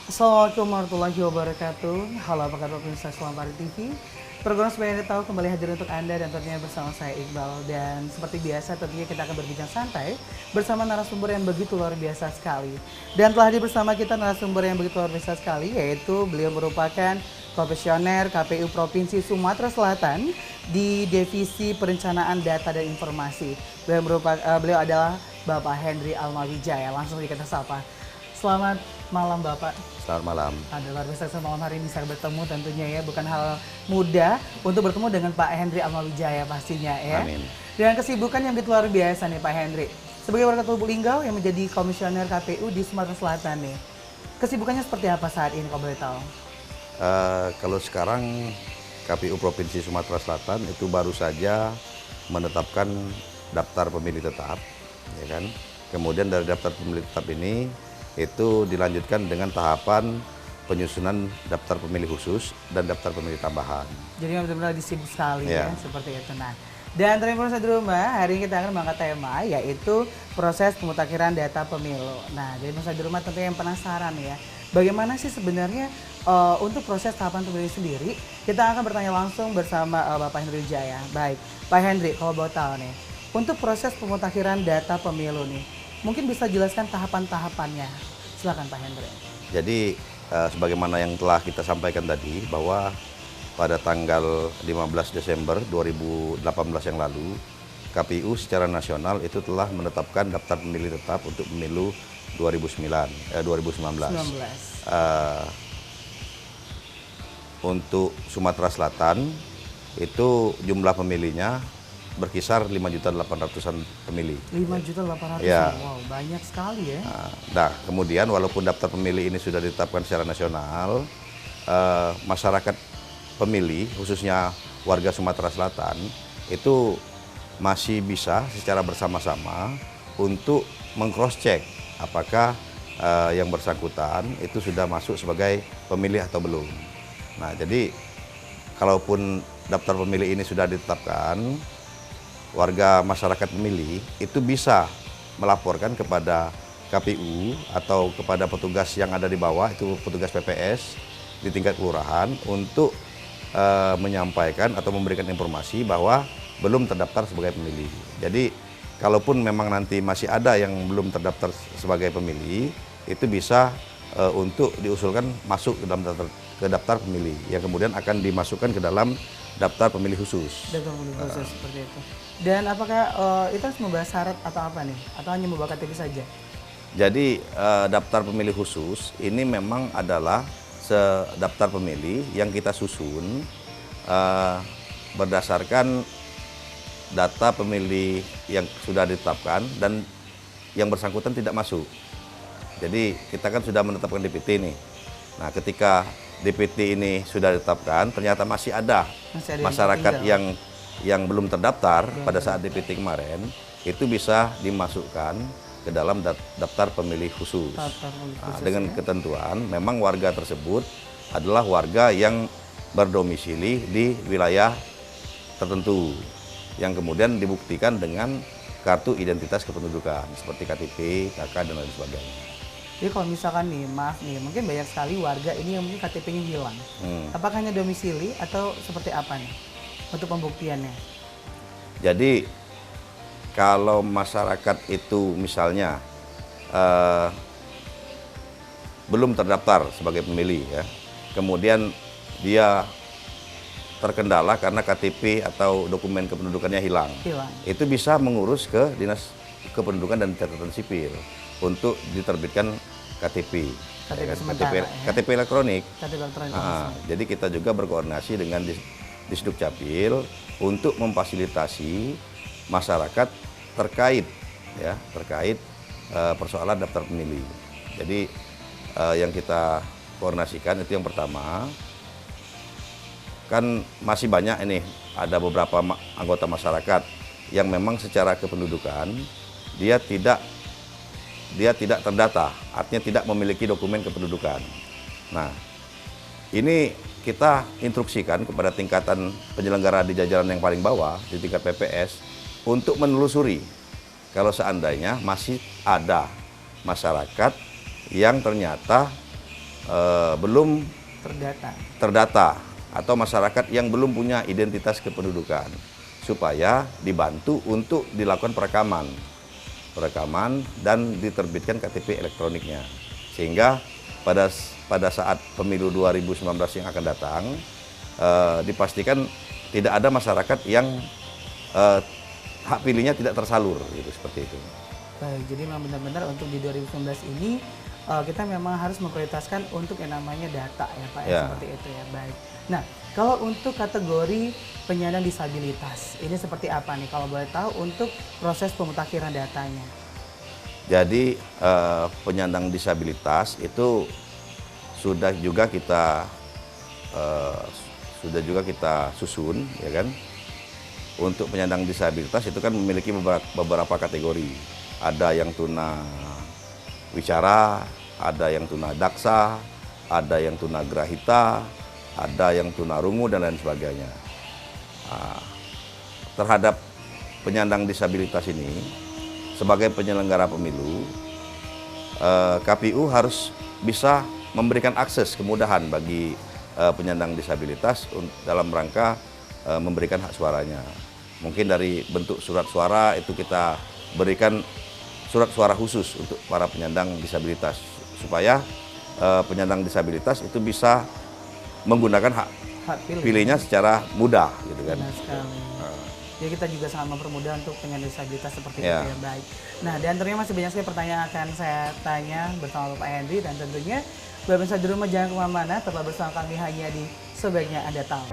Assalamualaikum warahmatullahi wabarakatuh. Halo, apa kabar pemirsa Selamat TV? Program Supaya Anda Tahu kembali hadir untuk Anda dan tentunya bersama saya Iqbal. Dan seperti biasa tentunya kita akan berbincang santai bersama narasumber yang begitu luar biasa sekali. Dan telah hadir bersama kita narasumber yang begitu luar biasa sekali, yaitu beliau merupakan komisioner KPU Provinsi Sumatera Selatan di Divisi Perencanaan Data dan Informasi. Beliau adalah Bapak Henry Almawijaya. Langsung kita sapa. Selamat malam Bapak. Selamat malam. Ada luar biasa malam hari ini bisa bertemu tentunya ya. Bukan hal mudah untuk bertemu dengan Pak Henry Almawijaya pastinya ya. Amin. Dengan kesibukan yang begitu luar biasa nih Pak Henry. Sebagai warga Lubuk Linggau yang menjadi komisioner KPU di Sumatera Selatan nih. Kesibukannya seperti apa saat ini kalau boleh tahu? Kalau sekarang KPU Provinsi Sumatera Selatan itu baru saja menetapkan daftar pemilih tetap, ya kan? Kemudian dari daftar pemilih tetap ini itu dilanjutkan dengan tahapan penyusunan daftar pemilih khusus dan daftar pemilih tambahan. Jadi benar-benar disibuk sekali ya, Ya. seperti itu. Nah, dan pemirsa di rumah, hari ini kita akan mengangkat tema yaitu proses pemutakhiran data pemilu. Nah, jadi pemirsa di rumah tentunya yang penasaran ya, bagaimana sih sebenarnya untuk proses tahapan pemilu sendiri? Kita akan bertanya langsung bersama Bapak Henry Wijaya. Baik, Pak Henry, kalau mau tahu nih, untuk proses pemutakhiran data pemilu nih, mungkin bisa jelaskan tahapan-tahapannya. Silakan Pak Henry. Jadi sebagaimana yang telah kita sampaikan tadi bahwa pada tanggal 15 Desember 2018 yang lalu KPU secara nasional itu telah menetapkan daftar pemilih tetap untuk pemilu 2019. 19. Untuk Sumatera Selatan itu jumlah pemilihnya berkisar 5.800.000-an pemilih. 5.800.000, Ya. wow banyak sekali ya. Nah, kemudian walaupun daftar pemilih ini sudah ditetapkan secara nasional, masyarakat pemilih, khususnya warga Sumatera Selatan, itu masih bisa secara bersama-sama untuk meng-cross-check apakah yang bersangkutan itu sudah masuk sebagai pemilih atau belum. Nah, jadi kalaupun daftar pemilih ini sudah ditetapkan, warga masyarakat pemilih itu bisa melaporkan kepada KPU atau kepada petugas yang ada di bawah, itu petugas PPS di tingkat kelurahan untuk menyampaikan atau memberikan informasi bahwa belum terdaftar sebagai pemilih. Jadi kalaupun memang nanti masih ada yang belum terdaftar sebagai pemilih, itu bisa untuk diusulkan masuk ke daftar pemilih yang kemudian akan dimasukkan ke dalam daftar pemilih khusus. Daftar pemilih khusus seperti itu. Dan apakah itu harus membawa syarat atau apa nih? Atau hanya membawa KTP saja? Jadi daftar pemilih khusus ini memang adalah daftar pemilih yang kita susun berdasarkan data pemilih yang sudah ditetapkan dan yang bersangkutan tidak masuk. Jadi kita kan sudah menetapkan DPT nih. Nah, ketika DPT ini sudah ditetapkan, ternyata masih ada masyarakat yang belum terdaftar pada saat DPT kemarin, itu bisa dimasukkan ke dalam daftar pemilih khusus. Nah, dengan ketentuan, memang warga tersebut adalah warga yang berdomisili di wilayah tertentu, yang kemudian dibuktikan dengan kartu identitas kependudukan seperti KTP, KK, dan lain sebagainya. Jadi kalau misalkan nih, maaf nih, mungkin banyak sekali warga ini yang mungkin KTP-nya hilang. Apakah hanya domisili atau seperti apa nih untuk pembuktiannya? Jadi kalau masyarakat itu misalnya belum terdaftar sebagai pemilih ya, kemudian dia terkendala karena KTP atau dokumen kependudukannya hilang. Itu bisa mengurus ke Dinas Kependudukan dan Catatan Sipil untuk diterbitkan KTP. KTP elektronik. Jadi kita juga berkoordinasi dengan Disduk Capil untuk memfasilitasi masyarakat terkait persoalan daftar pemilih. Jadi yang kita koordinasikan itu yang pertama, kan masih banyak ini, ada beberapa anggota masyarakat yang memang secara kependudukan dia tidak terdata, artinya tidak memiliki dokumen kependudukan. Nah, ini kita instruksikan kepada tingkatan penyelenggara di jajaran yang paling bawah, di tingkat PPS, untuk menelusuri kalau seandainya masih ada masyarakat yang ternyata belum terdata atau masyarakat yang belum punya identitas kependudukan, supaya dibantu untuk dilakukan perekaman dan diterbitkan KTP elektroniknya, sehingga pada saat pemilu 2019 yang akan datang dipastikan tidak ada masyarakat yang hak pilihnya tidak tersalur, gitu, seperti itu. Baik, jadi memang benar-benar untuk di 2019 ini kita memang harus memprioritaskan untuk yang namanya data ya Pak, ya, seperti itu ya. Baik. Nah, kalau untuk kategori penyandang disabilitas, ini seperti apa nih kalau boleh tahu untuk proses pemutakhiran datanya? Jadi penyandang disabilitas itu sudah juga kita susun, ya kan? Untuk penyandang disabilitas itu kan memiliki beberapa kategori. Ada yang tuna wicara, ada yang tuna daksa, ada yang tuna grahita, ada yang tunarungu dan lain sebagainya. Nah, terhadap penyandang disabilitas ini, sebagai penyelenggara pemilu, KPU harus bisa memberikan akses kemudahan bagi penyandang disabilitas dalam rangka memberikan hak suaranya. Mungkin dari bentuk surat suara itu kita berikan surat suara khusus untuk para penyandang disabilitas, supaya penyandang disabilitas itu bisa menggunakan hak pilihnya secara mudah, gitu kan. Benar sekali. Jadi kita juga sangat mempermudah untuk penyandang disabilitas seperti itu Ya. ya, baik. Nah, dan tentunya masih banyak sekali pertanyaan akan saya tanya bersama Bapak Henry, dan tentunya Bapak di rumah jangan kemana-mana, tetap bersama kami hanya di Sebaiknya Anda Tahu.